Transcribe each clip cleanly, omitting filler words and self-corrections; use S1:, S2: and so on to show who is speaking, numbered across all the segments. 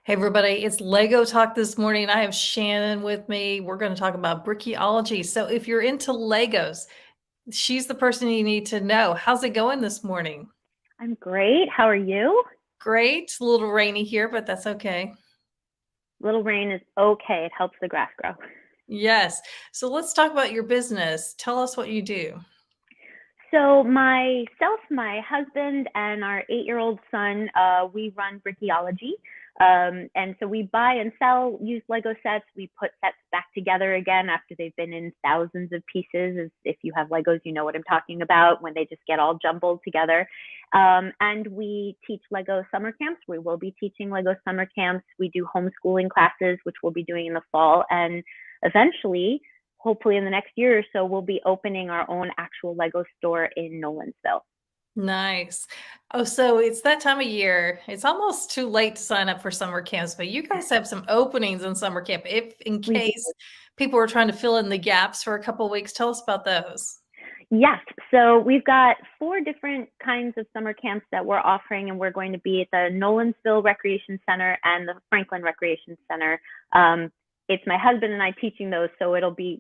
S1: Hey everybody, it's Lego Talk this morning. I have Shannon with me. We're going to talk about Brickeology. So if you're into Legos, she's the person you need to know. How's it going this morning?
S2: I'm great. How are you?
S1: Great. It's a little rainy here, but that's okay.
S2: Little rain is okay. It helps the grass grow.
S1: Yes. So let's talk about your business. Tell us what you do.
S2: So myself, my husband, and our 8-year-old son, we run Brickeology. And so we buy and sell used Lego sets. We put sets back together again after they've been in thousands of pieces. As if you have Legos, you know what I'm talking about when they just get all jumbled together. And we teach Lego summer camps. We will be teaching Lego summer camps. We do homeschooling classes, which we'll be doing in the fall. And eventually, hopefully in the next year or so, we'll be opening our own actual Lego store in Nolansville.
S1: Nice. Oh, so it's that time of year. It's almost too late to sign up for summer camps, but you guys have some openings in summer camp. If in
S2: We do.
S1: case people are trying to fill in the gaps for a couple of weeks, tell us about those.
S2: Yes. So we've got 4 different kinds of summer camps that we're offering, and we're going to be at the Nolansville Recreation Center and the Franklin Recreation Center. It's my husband and I teaching those, so it'll be,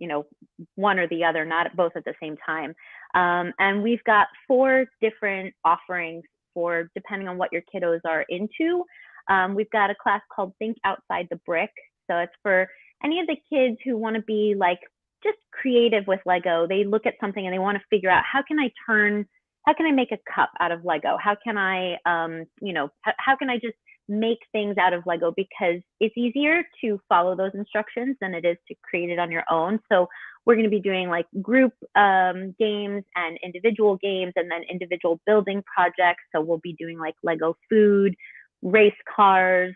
S2: one or the other, not both at the same time. And we've got 4 different offerings for depending on what your kiddos are into. We've got a class called Think Outside the Brick. So it's for any of the kids who want to be like just creative with Lego. They look at something and they want to figure out how can I make a cup out of Lego? How can I, how can I just make things out of Lego? Because it's easier to follow those instructions than it is to create it on your own. So we're going to be doing like group games and individual games and then individual building projects. So we'll be doing like Lego food, race cars,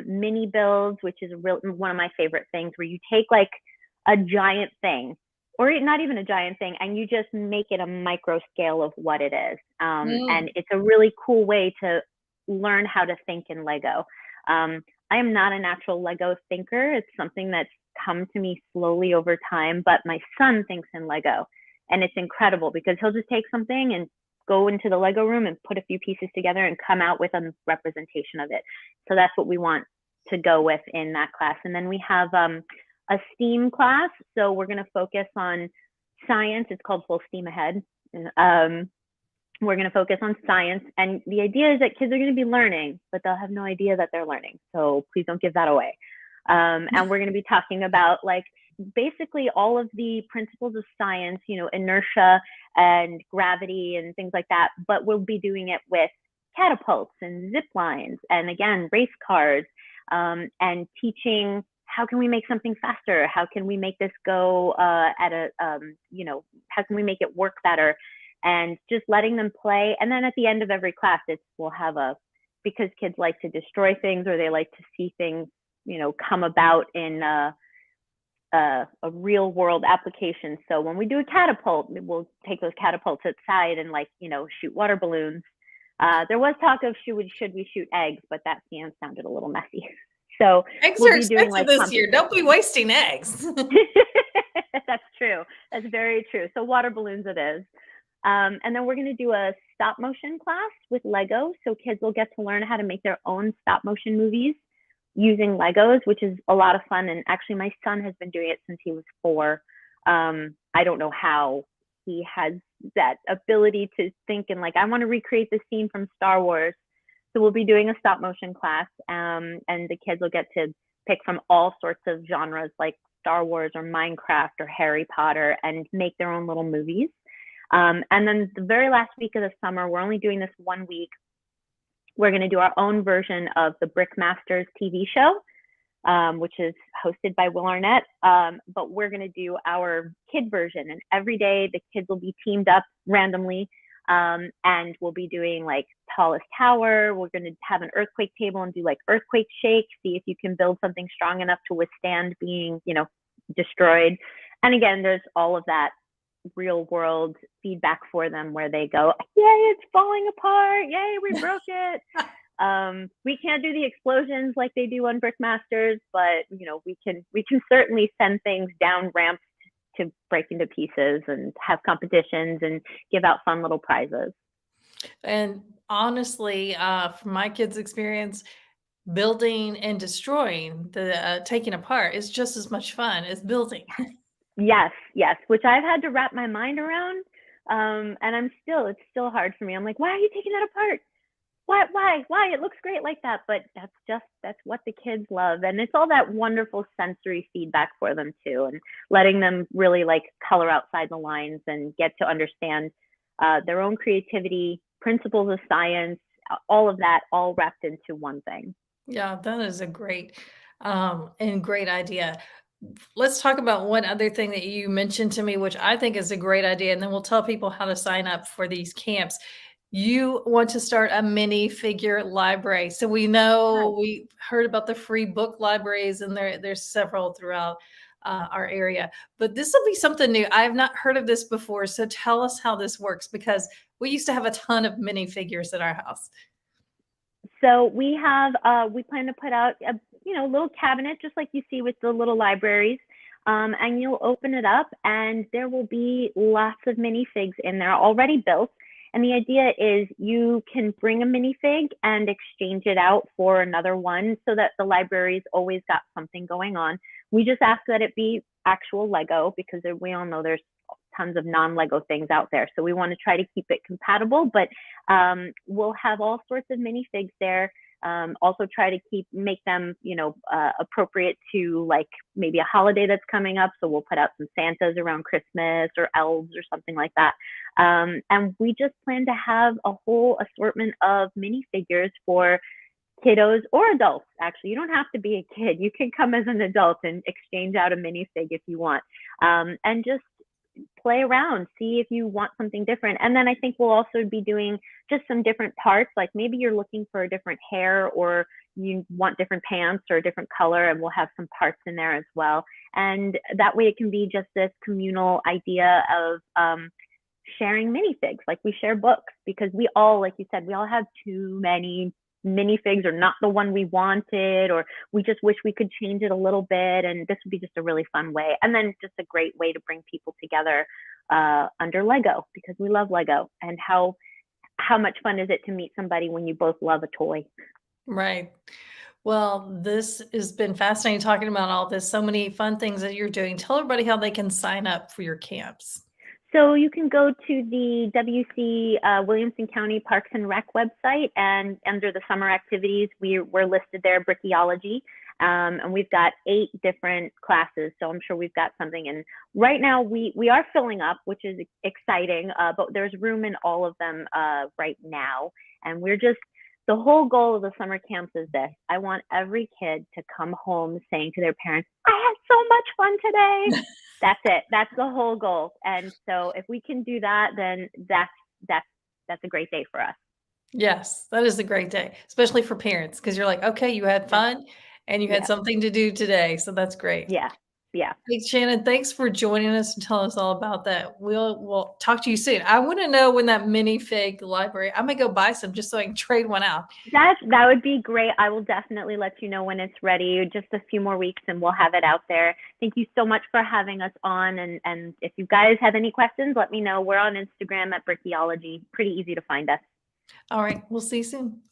S2: mini builds, which is one of my favorite things where you take like a giant thing or not even a giant thing and you just make it a micro scale of what it is. And it's a really cool way to learn how to think in Lego. I am not a natural Lego thinker. It's something that's come to me slowly over time, but my son thinks in Lego and it's incredible because he'll just take something and go into the Lego room and put a few pieces together and come out with a representation of it. So that's what we want to go with in that class. And then we have a STEAM class. So we're going to focus on science. It's called Full Steam Ahead. We're going to focus on science. And the idea is that kids are going to be learning, but they'll have no idea that they're learning. So please don't give that away. And we're going to be talking about like basically all of the principles of science, inertia and gravity and things like that. But we'll be doing it with catapults and zip lines and again, race cars and teaching how can we make something faster? How can we make this go how can we make it work better? And just letting them play. And then at the end of every class, we'll have because kids like to destroy things or they like to see things, come about in a real world application. So when we do a catapult, we'll take those catapults outside and shoot water balloons. There was talk of should we shoot eggs, but that sounded a little messy. So
S1: eggs
S2: we'll
S1: are
S2: be doing
S1: expensive this year. Don't be wasting eggs.
S2: That's true. That's very true. So water balloons it is. And then we're going to do a stop motion class with Lego. So kids will get to learn how to make their own stop motion movies using Legos, which is a lot of fun. And actually my son has been doing it since he was 4. I don't know how he has that ability to think and I want to recreate the scene from Star Wars. So we'll be doing a stop motion class, and the kids will get to pick from all sorts of genres like Star Wars or Minecraft or Harry Potter and make their own little movies. And then the very last week of the summer, we're only doing this 1 week. We're going to do our own version of the Brickmasters TV show, which is hosted by Will Arnett. But we're going to do our kid version. And every day the kids will be teamed up randomly. And we'll be doing like tallest tower. We're going to have an earthquake table and do like earthquake shake, see if you can build something strong enough to withstand being, destroyed. And again, there's all of that real world feedback for them where they go, yay, it's falling apart. Yay, we broke it. We can't do the explosions like they do on Brickmasters, but we can certainly send things down ramps to break into pieces and have competitions and give out fun little prizes.
S1: And honestly, from my kids' experience, building and destroying, the taking apart is just as much fun as building.
S2: Yes, yes, which I've had to wrap my mind around. And it's still hard for me. I'm like, why are you taking that apart? Why? It looks great like that. But that's what the kids love. And it's all that wonderful sensory feedback for them too. And letting them really like color outside the lines and get to understand their own creativity, principles of science, all of that, all wrapped into one thing.
S1: Yeah, that is a great and great idea. Let's talk about one other thing that you mentioned to me, which I think is a great idea, and then we'll tell people how to sign up for these camps. You want to start a mini figure library. So we
S2: Yes.
S1: know we heard about the free book libraries, and there's several throughout our area. But this will be something new. I have not heard of this before. So tell us how this works because we used to have a ton of mini figures at our house.
S2: So we plan to put out a little cabinet just like you see with the little libraries. And you'll open it up and there will be lots of minifigs in there already built. And the idea is you can bring a minifig and exchange it out for another one so that the library's always got something going on. We just ask that it be actual Lego because we all know there's tons of non-Lego things out there. So we want to try to keep it compatible, but we'll have all sorts of minifigs there. Also try to make them, appropriate to like maybe a holiday that's coming up. So we'll put out some Santas around Christmas or elves or something like that. And we just plan to have a whole assortment of minifigures for kiddos or adults. Actually, you don't have to be a kid. You can come as an adult and exchange out a minifig if you want. And just play around, see if you want something different. And then I think we'll also be doing just some different parts, like maybe you're looking for a different hair or you want different pants or a different color, and we'll have some parts in there as well. And that way it can be just this communal idea of sharing minifigs, like we share books, because we all, like you said, we all have too many minifigs or not the one we wanted, or we just wish we could change it a little bit. And this would be just a really fun way. And then just a great way to bring people together under Lego, because we love Lego. And how much fun is it to meet somebody when you both love a toy?
S1: Right. Well, this has been fascinating talking about all this. So many fun things that you're doing. Tell everybody how they can sign up for your camps.
S2: So you can go to the WC Williamson County Parks and Rec website, and under the summer activities, we're listed there, Brickeology. And we've got 8 different classes, so I'm sure we've got something. And right now we are filling up, which is exciting, but there's room in all of them right now. And the whole goal of the summer camps is this: I want every kid to come home saying to their parents, I had so much fun today. That's it. That's the whole goal. And so if we can do that, then that's a great day for us.
S1: Yes, that is a great day, especially for parents, because you're like, okay, you had
S2: Yeah.
S1: fun and you had
S2: Yeah.
S1: something to do today. So that's great.
S2: Yeah. Yeah.
S1: Hey, Shannon, thanks for joining us and telling us all about that. We'll talk to you soon. I want to know when that minifig library, I'm gonna go buy some just so I can trade one out.
S2: That would be great. I will definitely let you know when it's ready. Just a few more weeks and we'll have it out there. Thank you so much for having us on. And if you guys have any questions, let me know. We're on Instagram at Brickeology. Pretty easy to find us.
S1: All right, we'll see you soon.